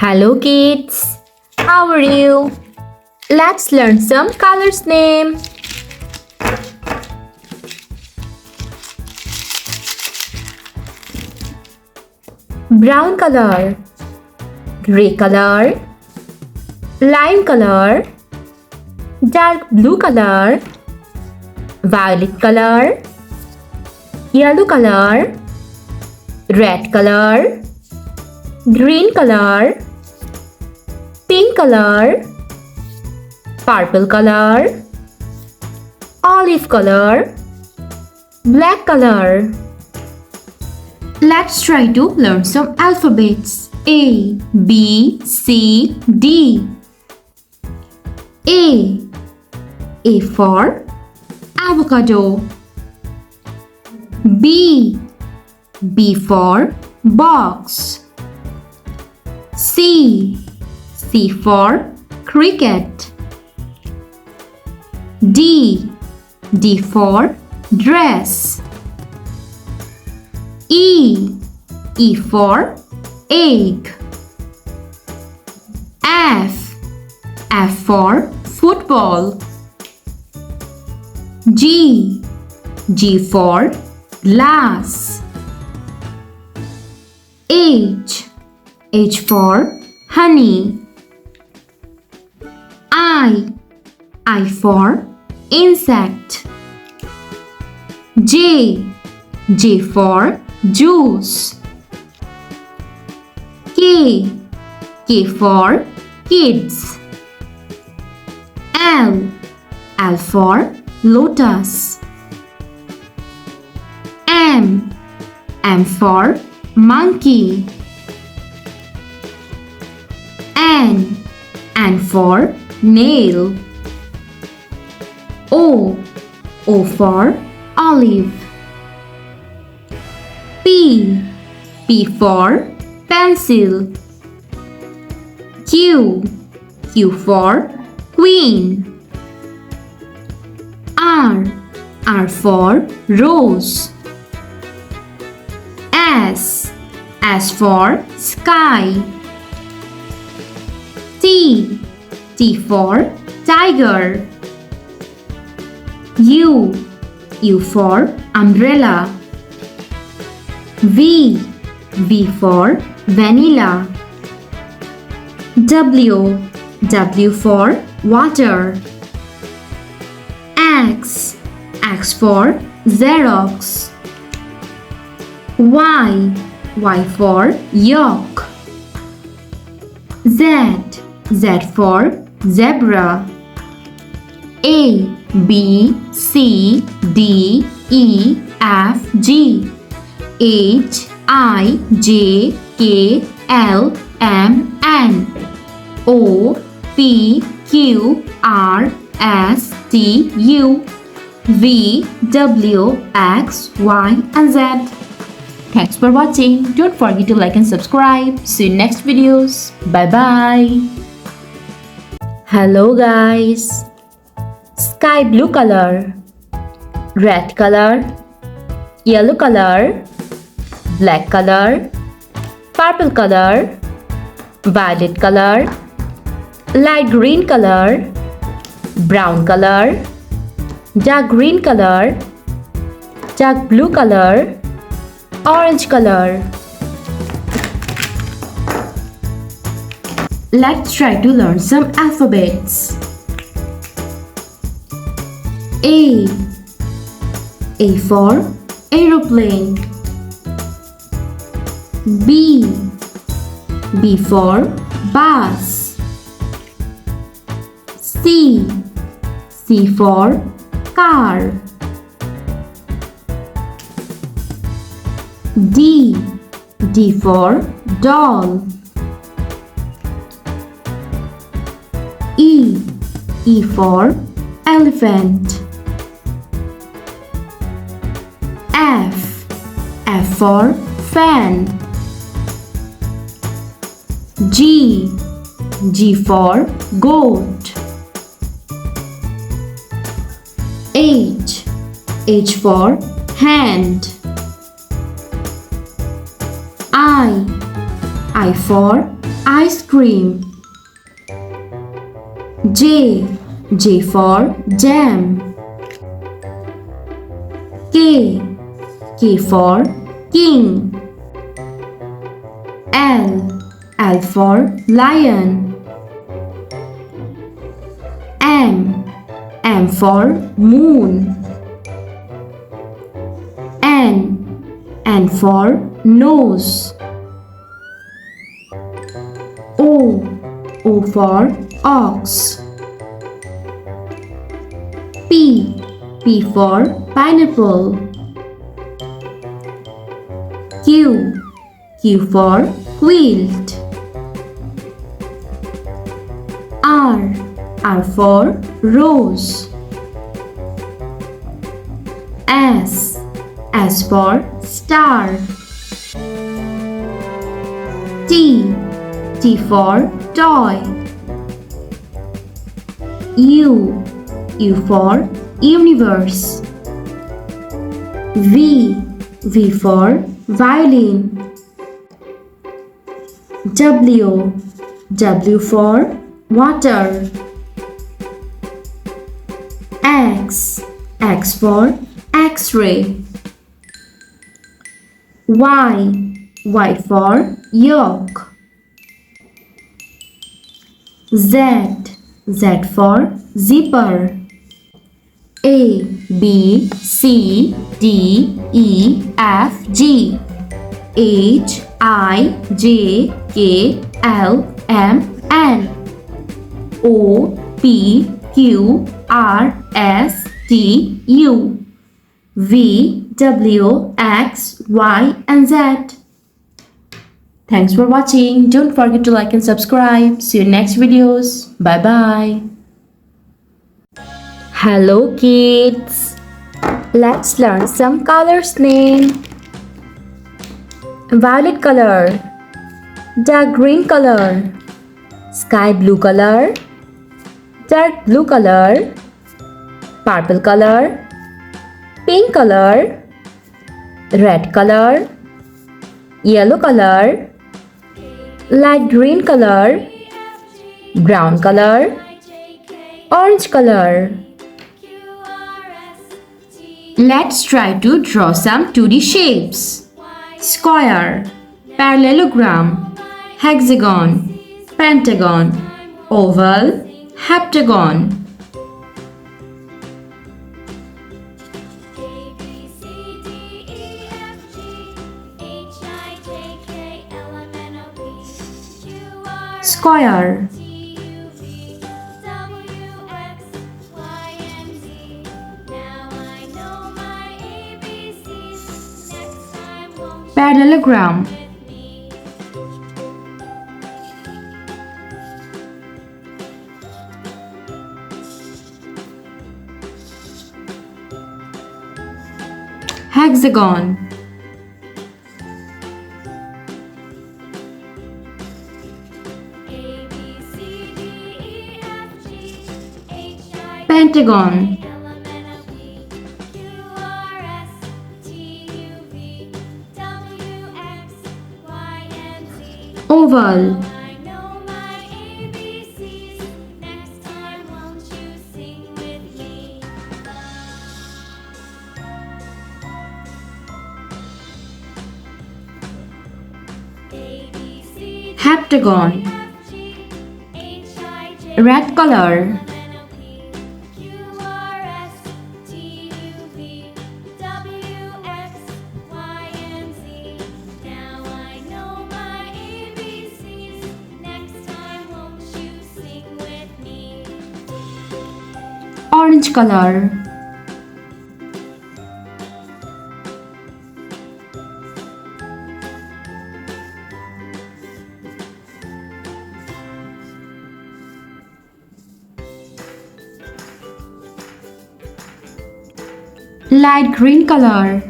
Hello kids, how are you? Let's learn some colors name. Brown color, gray color, lime color, dark blue color, violet color, yellow color, red color, green color, pink color, purple color, olive color, black color. Let's try to learn some alphabets. A, B, C, D. A for avocado. B for box. C for cricket. D for dress. E for egg. F for football. G for glass. H for honey. I for insect. J for juice. K for kids. L for lotus. M for monkey. N for nail. O for olive. P for pencil. Q for queen. R for rose. S for sky. T for tiger. U for umbrella. V for vanilla. W for water. X for Xerox. Y for yolk. Z for zebra. A, B, C, D, E, F, G, H, I, J, K, L, M, N, O, P, Q, R, S, T, U, V, W, X, Y, and Z. Thanks for watching. Don't forget to like and subscribe. See you in next videos. Bye bye. Hello guys. Sky blue color, red color, yellow color, black color, purple color, violet color, light green color, brown color, dark green color, dark blue color, orange color. Let's try to learn some alphabets. A for aeroplane. B for bus. C for car. D for doll. E for elephant. F for fan. G for goat. H for hand. I for ice cream. J. J for jam. K. K for king. L. L for lion. M. M for moon. N. N for nose. O. O for ox. P. P for pineapple. Q. Q for quilt. R. R for rose. S. S for star. T. T for toy. U. U for universe. V. V for violin. W. W for water. X. X for X-ray. Y. Y for yolk. Z. Z for zipper. A, B, C, D, E, F, G, H, I, J, K, L, M, N, O, P, Q, R, S, T, U, V, W, X, Y, and Z. Thanks for watching. Don't forget to like and subscribe. See you in next videos. Bye bye. Hello kids. Let's learn some colors name. Violet color, dark green color, sky blue color, dark blue color, purple color, pink color, red color, yellow color, light green color, brown color, orange color. Let's try to draw some 2D shapes. Square, parallelogram, hexagon, pentagon, oval, heptagon. Square, parallelogram, hexagon, pentagon, oval, heptagon, red color, orange color, light green color,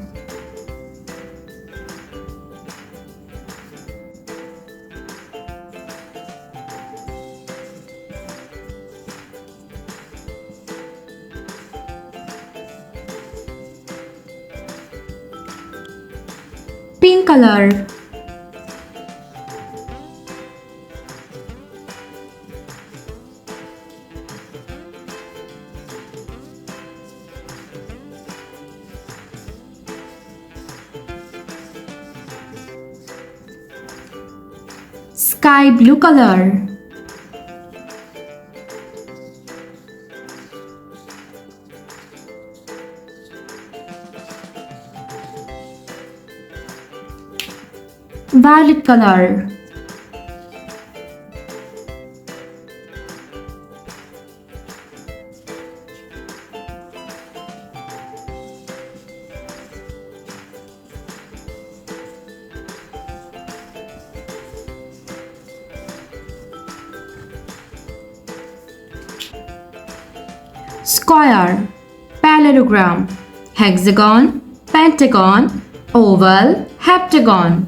pink color, Sky blue color. Violet color. Square, parallelogram, hexagon, pentagon, oval, heptagon.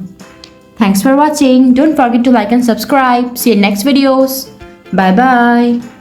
Thanks for watching. Don't forget to like and subscribe. See you in next videos. Bye bye.